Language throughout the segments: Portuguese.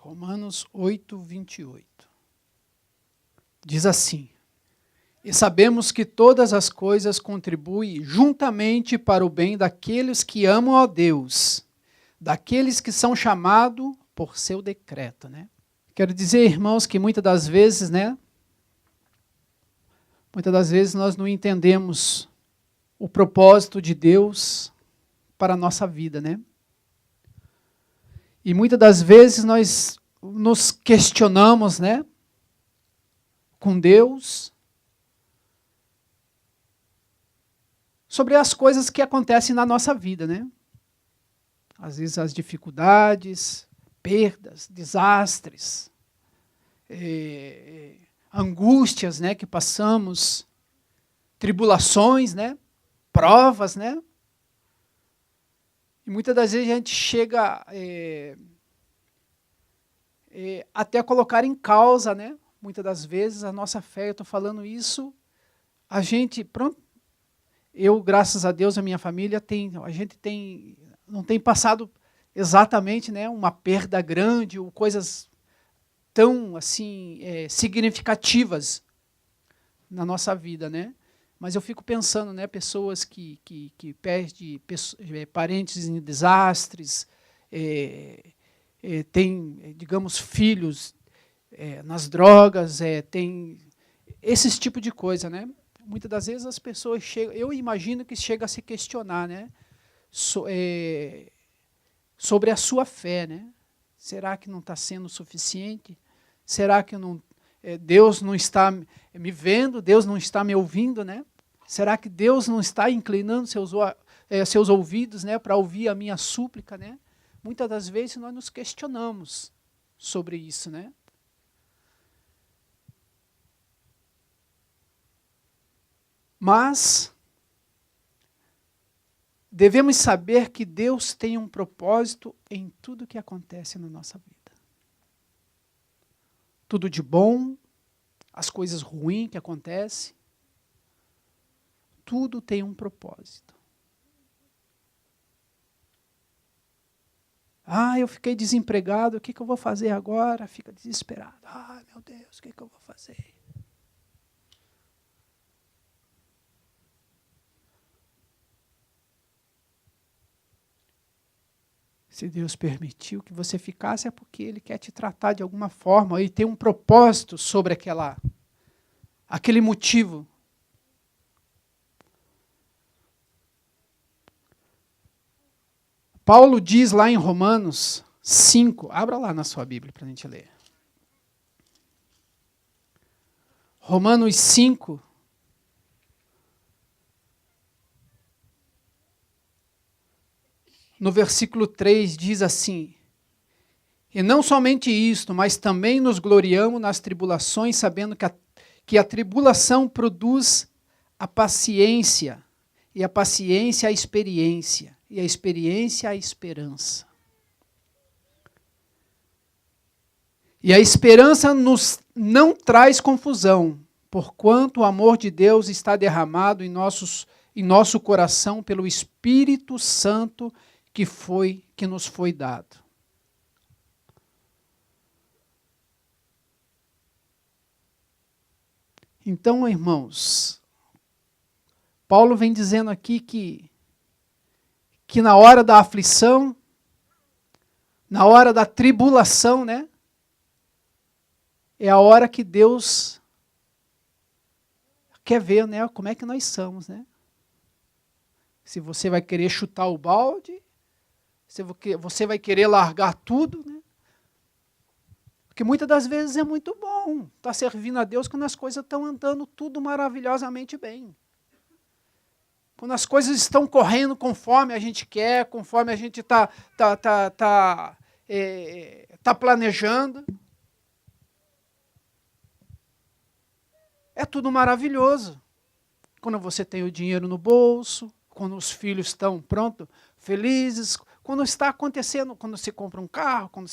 Romanos 8, 28. Diz assim: E sabemos que todas as coisas contribuem juntamente para o bem daqueles que amam a Deus, daqueles que são chamados por seu decreto, né? Quero dizer, irmãos, que muitas das vezes, muitas das vezes nós não entendemos o propósito de Deus para a nossa vida, né? E muitas das vezes nós nos questionamos, com Deus, sobre as coisas que acontecem na nossa vida, né? Às vezes as dificuldades, perdas, desastres, angústias, que passamos, tribulações, provas, E muitas das vezes a gente chega até a colocar em causa, muitas das vezes, a nossa fé. Eu estou falando isso, a gente, eu, graças a Deus, a minha família, não tem passado exatamente uma perda grande ou coisas tão assim, significativas na nossa vida, Mas eu fico pensando, pessoas que perdem parentes em desastres, tem, digamos, filhos nas drogas, tem esse tipo de coisa, Muitas das vezes as pessoas chegam, eu imagino que chega a se questionar, sobre a sua fé, Será que não está sendo suficiente? Será que Deus não está me vendo? Deus não está me ouvindo, Será que Deus não está inclinando seus ouvidos, para ouvir a minha súplica, Muitas das vezes nós nos questionamos sobre isso, Mas devemos saber que Deus tem um propósito em tudo que acontece na nossa vida. Tudo de bom, as coisas ruins que acontecem, tudo tem um propósito. Eu fiquei desempregado, o que eu vou fazer agora? Fica desesperado. Meu Deus, o que eu vou fazer? Se Deus permitiu que você ficasse, é porque Ele quer te tratar de alguma forma e tem um propósito sobre aquele motivo. Paulo diz lá em Romanos 5, abra lá na sua Bíblia para a gente ler. Romanos 5, no versículo 3, diz assim: E não somente isto, mas também nos gloriamos nas tribulações, sabendo que a tribulação produz a paciência, e a paciência a experiência, e a experiência a esperança. E a esperança nos não traz confusão, porquanto o amor de Deus está derramado em nosso coração pelo Espírito Santo que nos foi dado. Então, irmãos, Paulo vem dizendo aqui que na hora da aflição, na hora da tribulação, é a hora que Deus quer ver, como é que nós somos, Se você vai querer chutar o balde, se você vai querer largar tudo, Porque muitas das vezes é muito bom estar servindo a Deus quando as coisas estão andando tudo maravilhosamente bem. Quando as coisas estão correndo conforme a gente quer, conforme a gente está planejando. É tudo maravilhoso. Quando você tem o dinheiro no bolso, quando os filhos estão, felizes, quando está acontecendo, quando você compra um carro, quando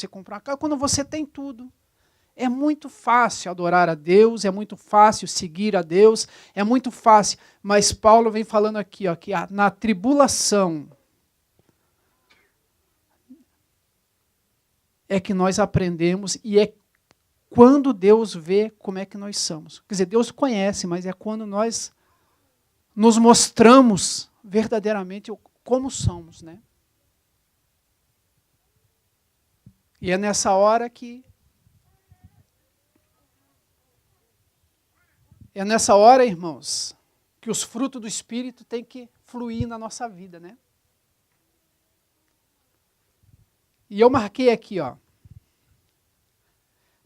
você tem tudo. É muito fácil adorar a Deus, é muito fácil seguir a Deus, é muito fácil. Mas Paulo vem falando aqui, que na tribulação, é que nós aprendemos e é quando Deus vê como é que nós somos. Quer dizer, Deus conhece, mas é quando nós nos mostramos verdadeiramente como somos, né? E é nessa hora que... É nessa hora, irmãos, que os frutos do Espírito têm que fluir na nossa vida, né? E eu marquei aqui, ó.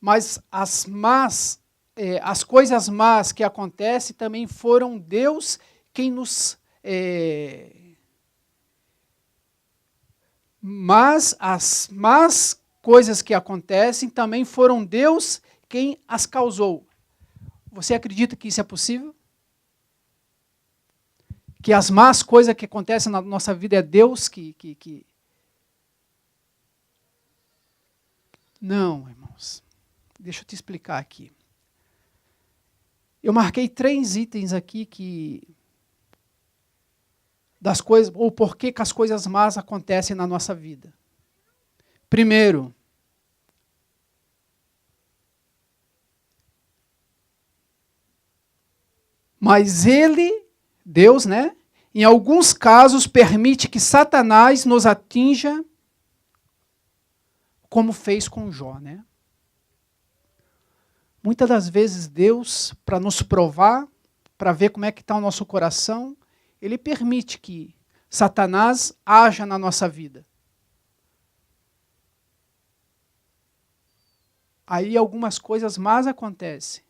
Mas as coisas más que acontecem também foram Deus quem nos... Mas as más coisas que acontecem também foram Deus quem as causou. Você acredita que isso é possível? Que as más coisas que acontecem na nossa vida é Deus que... Não, irmãos. Deixa eu te explicar aqui. Eu marquei 3 itens aqui das coisas, ou por que as coisas más acontecem na nossa vida. Primeiro, mas ele, Deus, né, em alguns casos permite que Satanás nos atinja, como fez com Jó, né? Muitas das vezes Deus, para nos provar, para ver como é que está o nosso coração, Ele permite que Satanás haja na nossa vida. Aí algumas coisas más acontecem.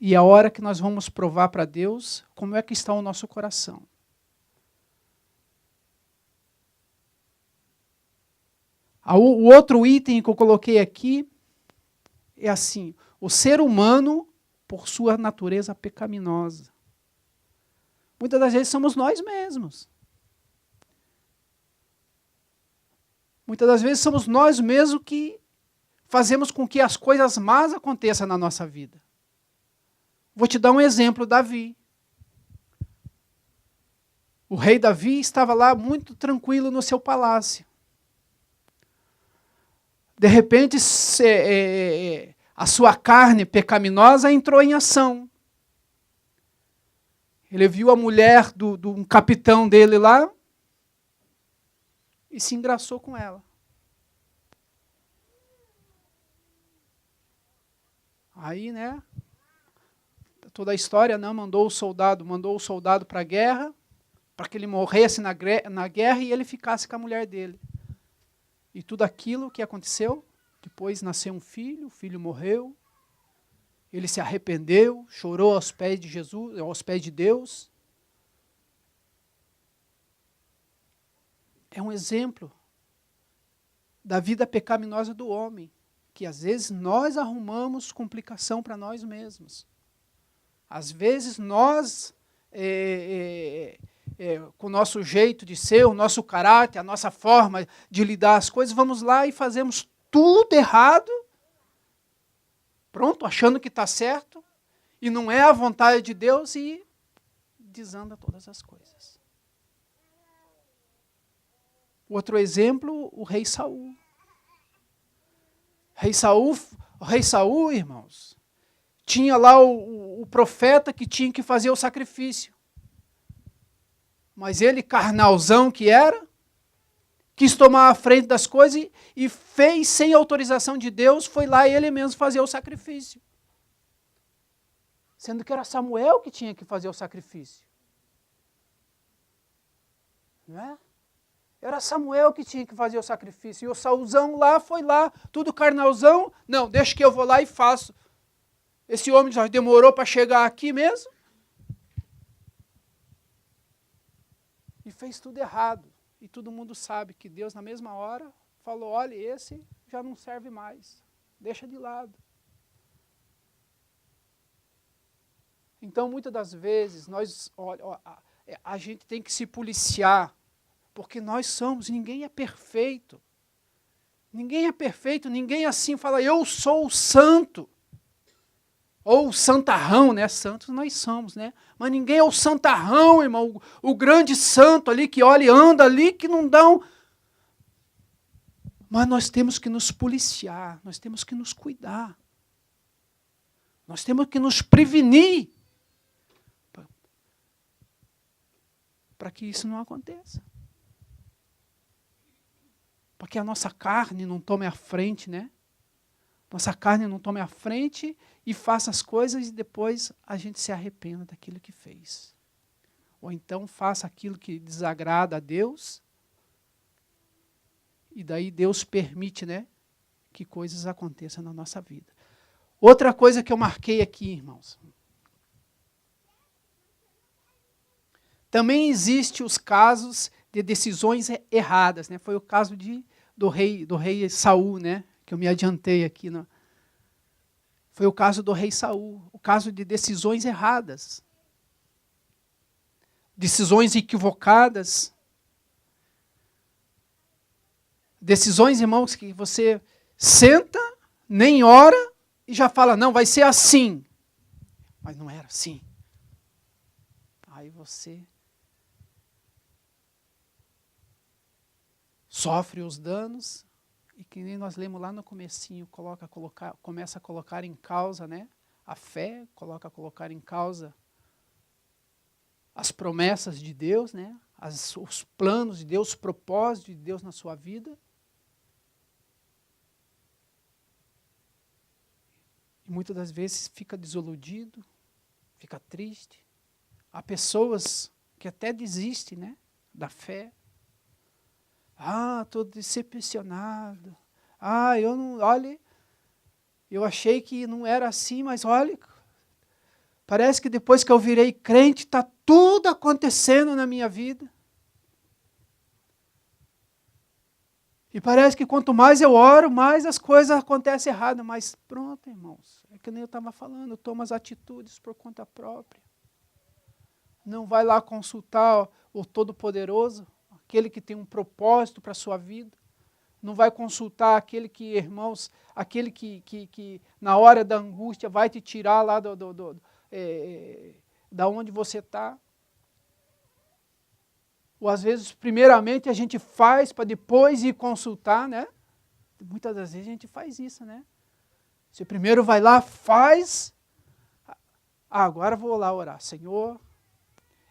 E é a hora que nós vamos provar para Deus como é que está o nosso coração. O outro item que eu coloquei aqui é assim: o ser humano, por sua natureza pecaminosa. Muitas das vezes somos nós mesmos. Muitas das vezes somos nós mesmos que fazemos com que as coisas más aconteçam na nossa vida. Vou te dar um exemplo, Davi. O rei Davi estava lá muito tranquilo no seu palácio. De repente, a sua carne pecaminosa entrou em ação. Ele viu a mulher de um capitão dele lá e se engraçou com ela. Aí, né, toda a história, né, mandou o soldado para a guerra, para que ele morresse na guerra e ele ficasse com a mulher dele. E tudo aquilo que aconteceu, depois nasceu um filho, o filho morreu, ele se arrependeu, chorou aos pés de Jesus, aos pés de Deus. É um exemplo da vida pecaminosa do homem, que às vezes nós arrumamos complicação para nós mesmos. Às vezes nós, com o nosso jeito de ser, o nosso caráter, a nossa forma de lidar as coisas, vamos lá e fazemos tudo errado, pronto, achando que está certo, e não é a vontade de Deus, e desanda todas as coisas. Outro exemplo, o rei Saul. O rei Saul, irmãos, tinha lá o profeta que tinha que fazer o sacrifício. Mas ele, carnalzão que era, quis tomar a frente das coisas e fez sem autorização de Deus, foi lá ele mesmo fazer o sacrifício. Sendo que era Samuel que tinha que fazer o sacrifício. Não é? Era Samuel que tinha que fazer o sacrifício. E o Saulzão lá, foi lá, tudo carnalzão. Não, deixa que eu vou lá e faço. Esse homem já demorou para chegar aqui mesmo. E fez tudo errado. E todo mundo sabe que Deus, na mesma hora, falou, olha, esse já não serve mais. Deixa de lado. Então, muitas das vezes, a gente tem que se policiar, porque nós somos, ninguém é perfeito. Ninguém é perfeito, ninguém assim fala, eu sou o santo. Ou o santarrão, né? Santos nós somos, né? Mas ninguém é o santarrão, irmão. O grande santo ali que olha e anda ali, que não dá um... Mas nós temos que nos policiar, nós temos que nos cuidar. Nós temos que nos prevenir para que isso não aconteça. Para que a nossa carne não tome a frente, né? Nossa carne não tome a frente e faça as coisas e depois a gente se arrependa daquilo que fez. Ou então faça aquilo que desagrada a Deus e daí Deus permite, né, que coisas aconteçam na nossa vida. Outra coisa que eu marquei aqui, irmãos. Também existem os casos de decisões erradas, né? Foi o caso do rei Saul, né? Que eu me adiantei aqui. Foi o caso do rei Saul, o caso de decisões erradas. Decisões equivocadas. Decisões, irmãos, que você senta, nem ora, e já fala, não, vai ser assim. Mas não era assim. Aí você sofre os danos, e que nem nós lemos lá no comecinho, começa a colocar em causa, né, a fé, começa a colocar em causa as promessas de Deus, né, os planos de Deus, os propósitos de Deus na sua vida. E muitas das vezes fica desiludido, fica triste. Há pessoas que até desistem, né, da fé. Estou decepcionado. Eu achei que não era assim, mas olha, parece que depois que eu virei crente, está tudo acontecendo na minha vida. E parece que quanto mais eu oro, mais as coisas acontecem erradas. Mas pronto, irmãos, é que nem eu estava falando, toma as atitudes por conta própria. Não vai lá consultar o Todo-Poderoso, aquele que tem um propósito para a sua vida. Não vai consultar aquele que, irmãos, aquele que na hora da angústia vai te tirar lá da onde você está. Ou às vezes, primeiramente, a gente faz para depois ir consultar, né? Muitas das vezes a gente faz isso, né? Você primeiro vai lá, faz. Agora vou lá orar. Senhor,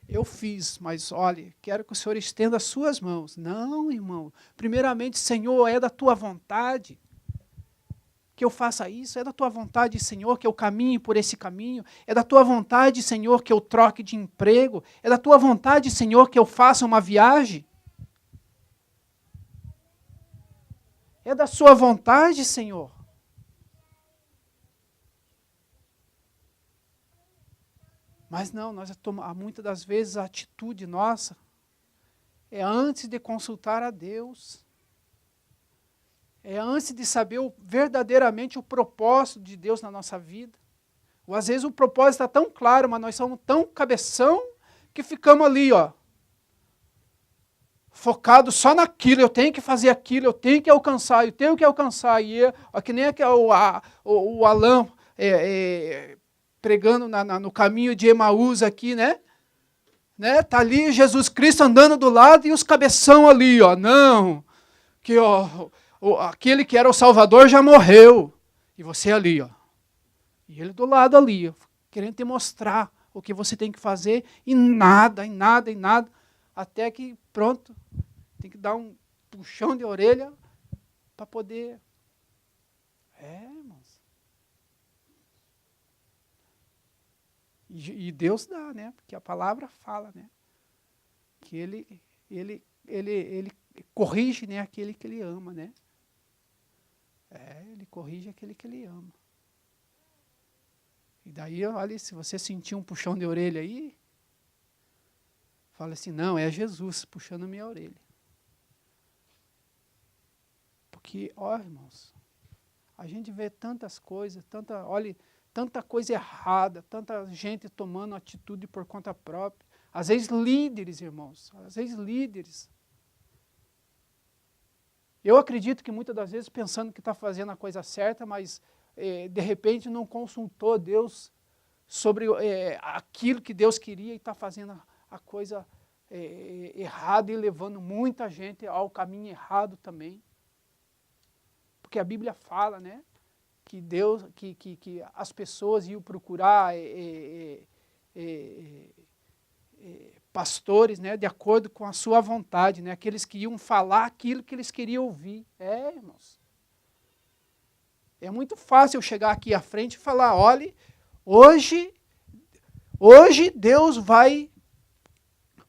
eu fiz, mas olha, quero que o Senhor estenda as suas mãos. Não, irmão. Primeiramente, Senhor, é da tua vontade que eu faça isso. É da tua vontade, Senhor, que eu caminhe por esse caminho. É da tua vontade, Senhor, que eu troque de emprego. É da tua vontade, Senhor, que eu faça uma viagem. É da sua vontade, Senhor. Mas não, muitas das vezes a atitude nossa é antes de consultar a Deus. É antes de saber verdadeiramente o propósito de Deus na nossa vida. Ou às vezes o propósito está tão claro, mas nós somos tão cabeção que ficamos ali, focados só naquilo. Eu tenho que fazer aquilo, eu tenho que alcançar. E que nem o Alan pregando no caminho de Emaús aqui, né? Tá ali Jesus Cristo andando do lado e os cabeção ali, não, que aquele que era o Salvador já morreu. E você ali, e ele do lado ali, querendo te mostrar o que você tem que fazer, e nada, até que, pronto, tem que dar um puxão de orelha para poder... irmãos. E Deus dá, né? Porque a palavra fala, né? Que ele corrige, né, aquele que ele ama, né? Ele corrige aquele que ele ama. E daí, olha, se você sentir um puxão de orelha aí, fala assim, não, é Jesus puxando a minha orelha. Porque, irmãos, a gente vê tantas coisas, tanta coisa errada, tanta gente tomando atitude por conta própria. Às vezes líderes, irmãos, Eu acredito que muitas das vezes pensando que está fazendo a coisa certa, mas de repente não consultou Deus sobre aquilo que Deus queria e está fazendo a coisa errada e levando muita gente ao caminho errado também. porque a Bíblia fala, né, que Deus, que as pessoas iam procurar pastores, né, de acordo com a sua vontade, né, aqueles que iam falar aquilo que eles queriam ouvir. Irmãos. É muito fácil eu chegar aqui à frente e falar, olhe, hoje Deus vai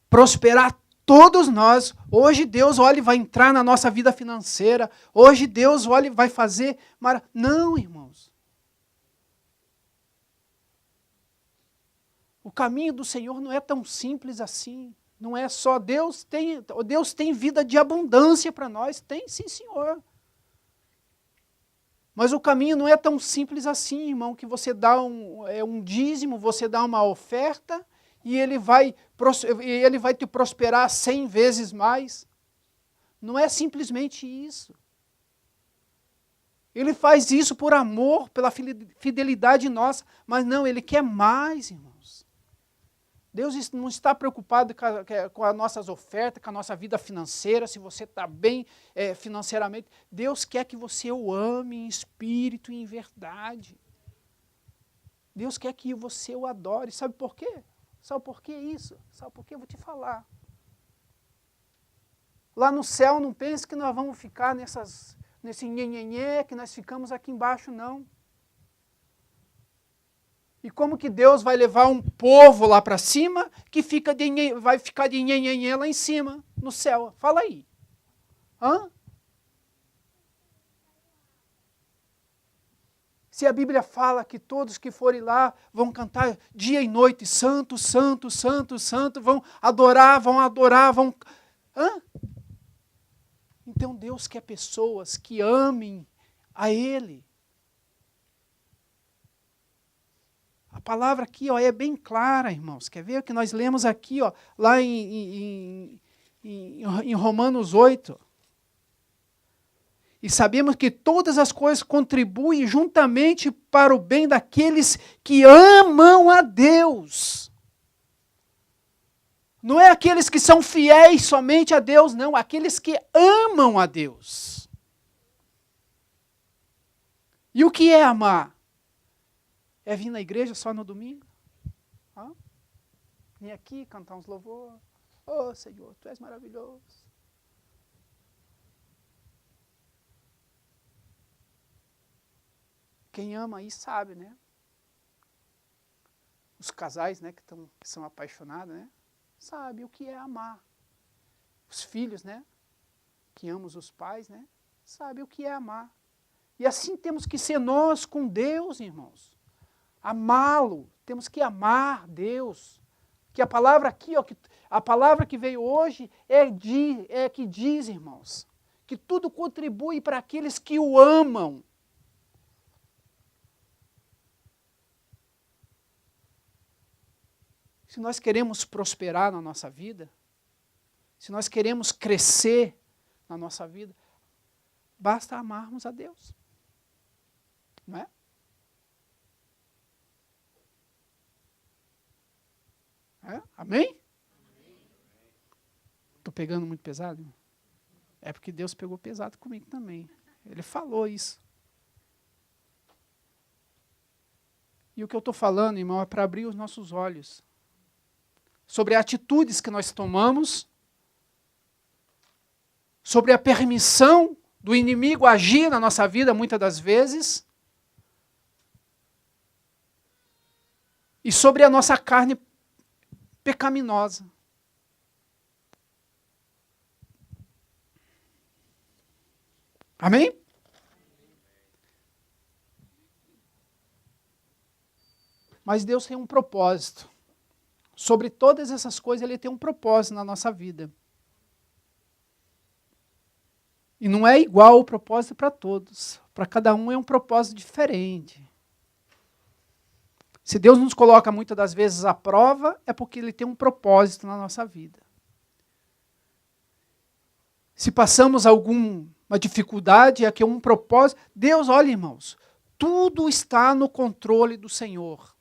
prosperar todos nós. Hoje Deus, olhe, vai entrar na nossa vida financeira. Hoje Deus, olhe, vai fazer... Não, irmãos. O caminho do Senhor não é tão simples assim. Não é só Deus tem vida de abundância para nós. Tem, sim, Senhor. Mas o caminho não é tão simples assim, irmão, que você dá um dízimo, você dá uma oferta e ele vai te prosperar 100 vezes mais. Não é simplesmente isso. Ele faz isso por amor, pela fidelidade nossa, mas não, ele quer mais, irmãos. Deus não está preocupado com as nossas ofertas, com a nossa vida financeira, se você está bem financeiramente. Deus quer que você o ame em espírito e em verdade. Deus quer que você o adore. Sabe por quê? Sabe por que isso? Sabe por quê? Eu vou te falar. Lá no céu, não pense que nós vamos ficar nesse nhenhenhê, que nós ficamos aqui embaixo, não. E como que Deus vai levar um povo lá para cima que vai ficar de nhenhenhê lá em cima, no céu? Fala aí. Hã? Se a Bíblia fala que todos que forem lá vão cantar dia e noite, santo, santo, santo, santo, vão adorar, vão... Hã? Então Deus quer pessoas que amem a Ele. A palavra aqui, ó, é bem clara, irmãos. Quer ver o que nós lemos aqui, ó, lá em Romanos 8. E sabemos que todas as coisas contribuem juntamente para o bem daqueles que amam a Deus. Não é aqueles que são fiéis somente a Deus, não. Aqueles que amam a Deus. E o que é amar? É vir na igreja só no domingo? Vir aqui cantar uns louvores? Oh, Senhor, Tu és maravilhoso. Quem ama aí sabe, né? Os casais, né, que são apaixonados, né? Sabe o que é amar. Os filhos, né? Que amam os pais, né? Sabe o que é amar. E assim temos que ser nós com Deus, irmãos. Amá-lo. Temos que amar Deus. Que a palavra aqui, ó, a palavra que veio hoje é que diz, irmãos, que tudo contribui para aqueles que o amam. Se nós queremos prosperar na nossa vida, se nós queremos crescer na nossa vida, basta amarmos a Deus. Não é? Amém? Estou pegando muito pesado? É porque Deus pegou pesado comigo também. Ele falou isso. E o que eu estou falando, irmão, é para abrir os nossos olhos sobre atitudes que nós tomamos, sobre a permissão do inimigo agir na nossa vida, muitas das vezes, e sobre a nossa carne pecaminosa. Amém? Mas Deus tem um propósito. Sobre todas essas coisas, Ele tem um propósito na nossa vida. E não é igual o propósito para todos. Para cada um é um propósito diferente. Se Deus nos coloca muitas das vezes à prova, é porque Ele tem um propósito na nossa vida. Se passamos alguma dificuldade, é que é um propósito. Deus, olha, irmãos, tudo está no controle do Senhor.